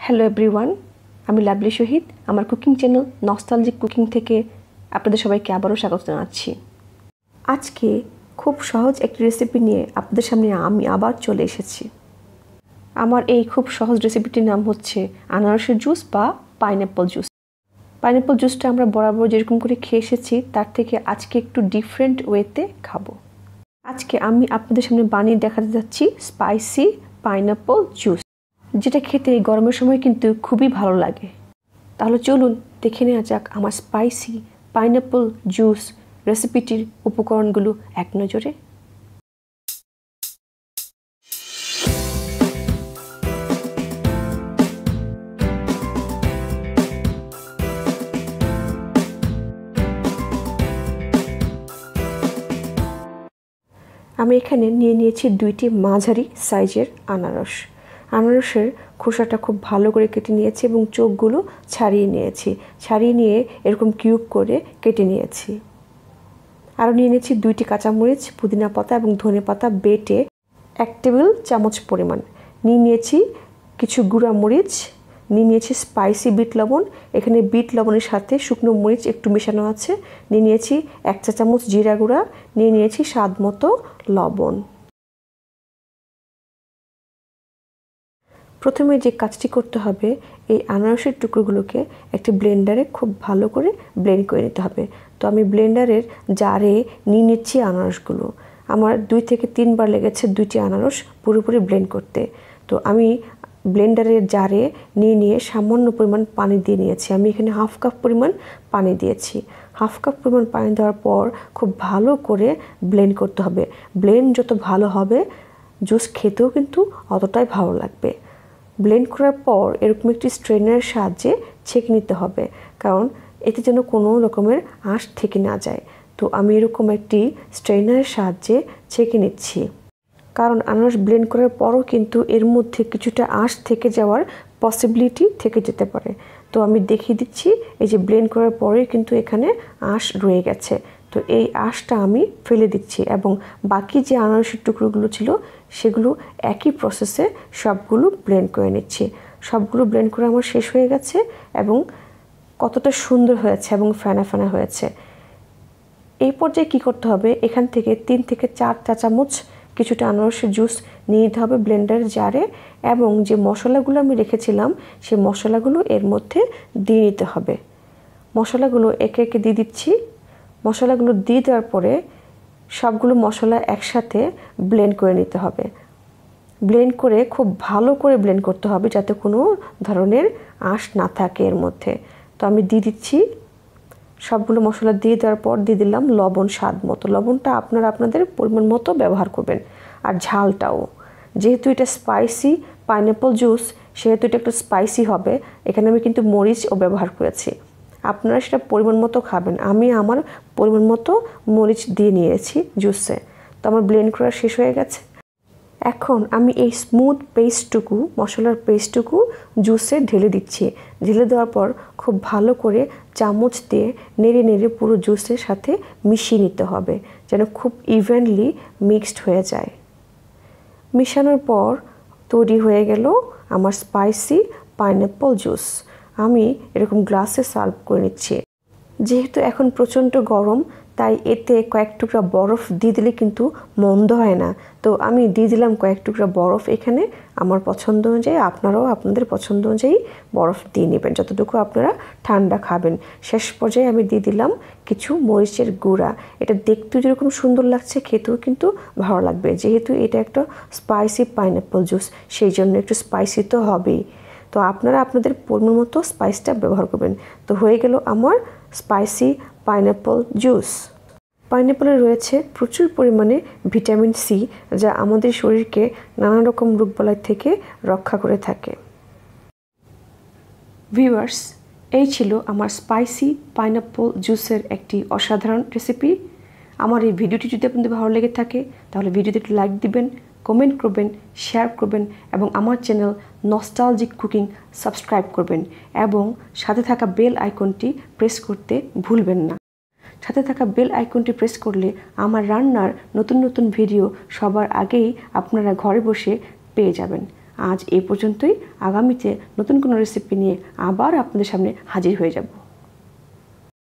Hello everyone, আমি lovely শহীদ। আমার cooking channel nostalgic cooking থেকে আপনাদের সবাইকে আবারও স্বাগত জানাচ্ছি। আজকে খুব সহজ একটি রেসিপি নিয়ে আপনাদের সামনে আমি আবার চলে এসেছি। আমার এই খুব সহজ রেসিপিটির নাম হচ্ছে আনারসের জুস বা পাইনঅ্যাপল জুস। পাইনঅ্যাপল জুসটা আমরা বরাবর যেরকম করে খেয়ে এসেছি তার থেকে আজকে একটু ডিফারেন্ট ওয়েতে খাবো। আজকে আমি আপনাদের সামনে বানিয়ে দেখাতে যাচ্ছি স্পাইসি পাইনঅ্যাপল জুস, যেটা খেতে এই গরমের সময় কিন্তু খুবই ভালো লাগে। তাহলে চলুন দেখে নেওয়া যাক আমার স্পাইসি পাইনঅ্যাপল জুস রেসিপিটির উপকরণগুলো এক নজরে। আমি এখানে নিয়ে নিয়েছি 2টি মাঝারি সাইজের আনারস। আনারসের খোসাটা খুব ভালো করে কেটে নিয়েছি এবং চোখগুলো ছাড়িয়ে নিয়েছি। ছাড়িয়ে নিয়ে এরকম কিউব করে কেটে নিয়েছি। আরও নিয়ে নিয়েছি 2টি কাঁচামরিচ, পুদিনা পাতা এবং ধনে পাতা বেটে 1 টেবিল চামচ পরিমাণ। নিয়ে নিয়েছি কিছু গুঁড়া মরিচ, নিয়ে নিয়েছি স্পাইসি বিট লবণ। এখানে বিট লবণের সাথে শুকনো মরিচ একটু মেশানো আছে। নিয়ে নিয়েছি 1 চা চামচ জিরা গুঁড়া, নিয়ে নিয়েছি স্বাদ মতো লবণ। প্রথমে যে কাজটি করতে হবে, এই আনারসের টুকরোগুলোকে একটি ব্লেন্ডারে খুব ভালো করে ব্লেন্ড করে নিতে হবে। তো আমি ব্লেন্ডারের জারে নিয়ে নিচ্ছি আনারসগুলো। আমার 2 থেকে 3 বার লেগেছে 2টি আনারস পুরোপুরি ব্লেন্ড করতে। তো আমি ব্লেন্ডারের জারে নিয়ে সামান্য পরিমাণ পানি দিয়ে নিয়েছি। আমি এখানে হাফ কাপ পরিমাণ পানি দিয়েছি। হাফ কাপ পরিমাণ পানি দেওয়ার পর খুব ভালো করে ব্লেন্ড করতে হবে। ব্লেন্ড যত ভালো হবে জুস খেতেও কিন্তু অতটাই ভালো লাগবে। ব্লেন্ড করার পর এরকম একটি স্ট্রেনারের সাহায্যে ছেঁকে নিতে হবে, কারণ এতে যেন কোনো রকমের আঁশ থেকে না যায়। তো আমি এরকম একটি স্ট্রেনারের সাহায্যে ছেঁকে নিচ্ছি, কারণ আনারস ব্লেন্ড করার পরও কিন্তু এর মধ্যে কিছুটা আঁশ থেকে যাওয়ার পসিবিলিটি থেকে যেতে পারে। তো আমি দেখিয়ে দিচ্ছি, এই যে ব্লেন্ড করার পরে কিন্তু এখানে আঁশ রয়ে গেছে। তো এই আঁশটা আমি ফেলে দিচ্ছি এবং বাকি যে আনারসের টুকরোগুলো ছিল সেগুলো একই প্রসেসে সবগুলো ব্লেন্ড করে নিচ্ছি। সবগুলো ব্লেন্ড করে আমার শেষ হয়ে গেছে এবং কতটা সুন্দর হয়েছে এবং ফেনা ফেনা হয়েছে। এই পর্যায়ে কী করতে হবে, এখান থেকে 3 থেকে 4 চা চামচ কিছুটা আনারসের জুস নিয়ে নিতে হবে ব্লেন্ডার জারে, এবং যে মশলাগুলো আমি রেখেছিলাম সেই মশলাগুলো এর মধ্যে দিয়ে নিতে হবে। মশলাগুলো একে একে দিয়ে দিচ্ছি। মশলাগুলো দিয়ে দেওয়ার পরে সবগুলো মশলা একসাথে ব্লেন্ড করে নিতে হবে। ব্লেন্ড করে খুব ভালো করে ব্লেন্ড করতে হবে যাতে কোনো ধরনের আঁশ না থাকে এর মধ্যে। তো আমি দিয়ে দিচ্ছি। সবগুলো মশলা দিয়ে দেওয়ার পর দিয়ে দিলাম লবণ স্বাদ মতো। লবণটা আপনারা আপনাদের পরিমাণ মতো ব্যবহার করবেন। আর ঝালটাও, যেহেতু এটা স্পাইসি পাইনঅ্যাপল জুস সেহেতু এটা একটু স্পাইসি হবে। এখানে আমি কিন্তু মরিচও ব্যবহার করেছি, আপনারা সেটা পরিমাণ মতো খাবেন। আমি আমার পরিমাণ মতো মরিচ দিয়ে নিয়েছি জুসে। তো আমার ব্লেন্ড করা শেষ হয়ে গেছে। এখন আমি এই স্মুথ পেস্টটুকু, মশলার পেস্টটুকু জুসে ঢেলে দিচ্ছি। ঢেলে দেওয়ার পর খুব ভালো করে চামচ দিয়ে নেড়ে নেড়ে পুরো জুসের সাথে মিশিয়ে নিতে হবে, যেন খুব ইভেনলি মিক্সড হয়ে যায়। মিশানোর পর তৈরি হয়ে গেল আমার স্পাইসি পাইনঅ্যাপল জুস। আমি এরকম গ্লাসে সার্ভ করে নিচ্ছি। যেহেতু এখন প্রচণ্ড গরম, তাই এতে কয়েক টুকরা বরফ দিয়ে দিলে কিন্তু মন্দ হয় না। তো আমি দিয়ে দিলাম কয়েক টুকরা বরফ এখানে। আমার পছন্দ অনুযায়ী আপনারাও আপনাদের পছন্দ অনুযায়ী বরফ দিয়ে নেবেন যতটুকু আপনারা ঠান্ডা খাবেন। শেষ পর্যায়ে আমি দিয়ে দিলাম কিছু মরিচের গুঁড়া। এটা দেখতেও যেরকম সুন্দর লাগছে খেতেও কিন্তু ভালো লাগবে। যেহেতু এটা একটা স্পাইসি পাইনঅ্যাপল জুস সেই জন্য একটু স্পাইসি তো হবেই। তো আপনারা আপনাদের পরিমাণ মতো স্পাইসটা ব্যবহার করবেন। তো হয়ে গেল আমার স্পাইসি পাইনঅ্যাপল জুস। পাইনঅ্যাপলে রয়েছে প্রচুর পরিমাণে ভিটামিন সি, যা আমাদের শরীরকে নানা রকম রোগবালাই থেকে রক্ষা করে থাকে। ভিউয়ার্স, এই ছিল আমার স্পাইসি পাইনঅ্যাপল জুসের একটি অসাধারণ রেসিপি। আমার এই ভিডিওটি যদি আপনাদের ভালো লেগে থাকে তাহলে ভিডিওতে একটু লাইক দিবেন, কমেন্ট করবেন, শেয়ার করবেন এবং আমার চ্যানেল নস্টালজিক কুকিং সাবস্ক্রাইব করবেন এবং সাথে থাকা বেল আইকনটি প্রেস করতে ভুলবেন না। সাথে থাকা বেল আইকনটি প্রেস করলে আমার রান্নার নতুন নতুন ভিডিও সবার আগেই আপনারা ঘরে বসে পেয়ে যাবেন। আজ এই পর্যন্তই। আগামীতে নতুন কোনো রেসিপি নিয়ে আবার আপনাদের সামনে হাজির হয়ে যাব।